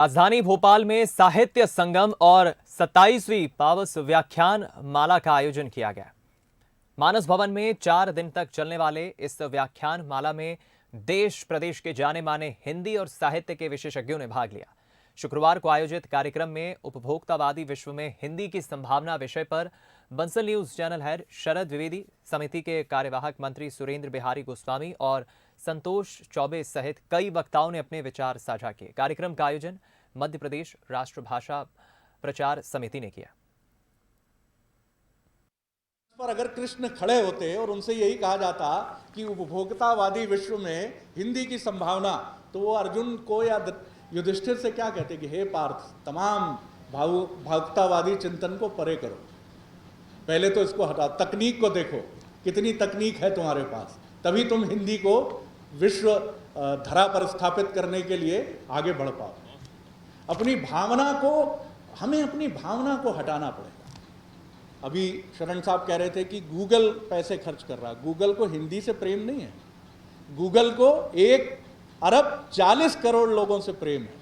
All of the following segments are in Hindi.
राजधानी भोपाल में साहित्य संगम और 27वीं पावस व्याख्यान माला का आयोजन किया गया। मानस भवन में 4 दिन तक चलने वाले इस व्याख्यान माला में देश प्रदेश के जाने माने हिंदी और साहित्य के विशेषज्ञों ने भाग लिया। शुक्रवार को आयोजित कार्यक्रम में उपभोक्तावादी विश्व में हिंदी की संभावना विषय पर बंसल न्यूज चैनल हेड शरद द्विवेदी, समिति के कार्यवाहक मंत्री सुरेंद्र बिहारी गोस्वामी और संतोष चौबे सहित कई वक्ताओं ने अपने विचार साझा किए। कार्यक्रम का आयोजन मध्य प्रदेश राष्ट्रभाषा प्रचार समिति ने किया। पर अगर कृष्ण खड़े होते और उनसे यही कहा जाता कि उपभोक्तावादी विश्व में हिंदी की संभावना, तो वो अर्जुन को या युधिष्ठिर से क्या कहते कि हे पार्थ, तमाम भावुकतावादी चिंतन को परे करो, पहले तो इसको हटाओ, तकनीक को देखो, कितनी तकनीक है तुम्हारे पास, तभी तुम हिंदी को विश्व धरा पर स्थापित करने के लिए आगे बढ़ पाओ। अपनी भावना को, हमें अपनी भावना को हटाना पड़ेगा। अभी शरण साहब कह रहे थे कि गूगल पैसे खर्च कर रहा है। गूगल को हिंदी से प्रेम नहीं है, गूगल को 1 अरब 40 करोड़ लोगों से प्रेम है।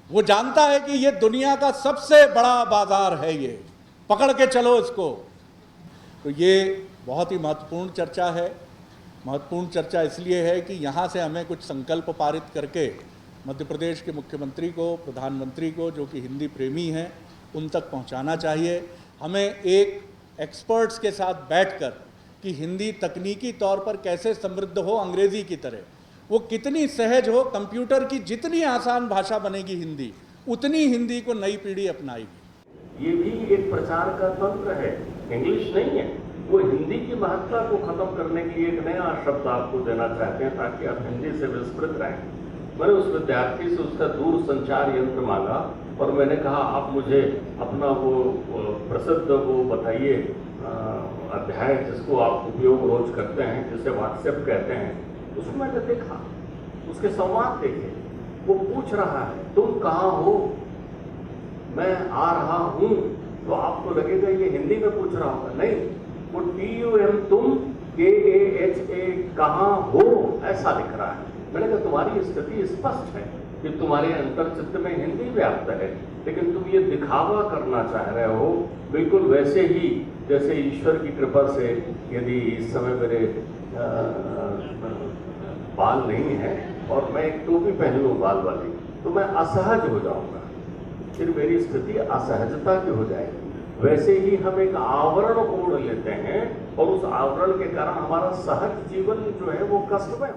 वो जानता है कि ये दुनिया का सबसे बड़ा बाजार है, ये पकड़ के चलो इसको। तो ये बहुत ही महत्वपूर्ण चर्चा है। महत्वपूर्ण चर्चा इसलिए है कि यहाँ से हमें कुछ संकल्प पारित करके मध्य प्रदेश के मुख्यमंत्री को, प्रधानमंत्री को, जो कि हिंदी प्रेमी हैं, उन तक पहुँचाना चाहिए। हमें एक एक्सपर्ट्स के साथ बैठकर कि हिंदी तकनीकी तौर पर कैसे समृद्ध हो, अंग्रेजी की तरह वो कितनी सहज हो, कंप्यूटर की जितनी आसान भाषा बनेगी हिंदी, उतनी हिंदी को नई पीढ़ी अपनाएगी। ये भी एक प्रचार का तंत्र है, इंग्लिश नहीं है। वो हिंदी की महत्ता को खत्म करने के लिए एक नया शब्द आपको देना चाहते हैं ताकि आप हिंदी से विस्मृत रहें। मैंने उस विद्यार्थी से उसका दूर संचार यंत्र मांगा और मैंने कहा आप मुझे अपना वो प्रसिद्ध वो बताइए अध्याय जिसको आप उपयोग रोज करते हैं, जिसे व्हाट्सएप कहते हैं। उसको मैंने देखा, उसके संवाद देखे। वो पूछ रहा है तुम कहाँ हो, मैं आ रहा हूँ। तो आपको लगेगा ये हिंदी में पूछ रहा होगा, नहीं, वो TUM तुम KAHA कहाँ हो ऐसा लिख रहा है। मैंने कहा तुम्हारी स्थिति स्पष्ट है कि तुम्हारे अंतर्चित्त में हिंदी व्याप्त है, लेकिन तुम ये दिखावा करना चाह रहे हो बिल्कुल वैसे ही जैसे ईश्वर की कृपा से यदि इस समय मेरे बाल नहीं है और मैं एक टोपी पहन लूँ बाल वाली, तो मैं असहज हो जाऊंगा, फिर मेरी स्थिति असहजता की हो जाएगी। वैसे ही हम एक आवरण ओढ़ लेते हैं और उस आवरण के कारण हमारा सहज जीवन जो है वो कष्टमय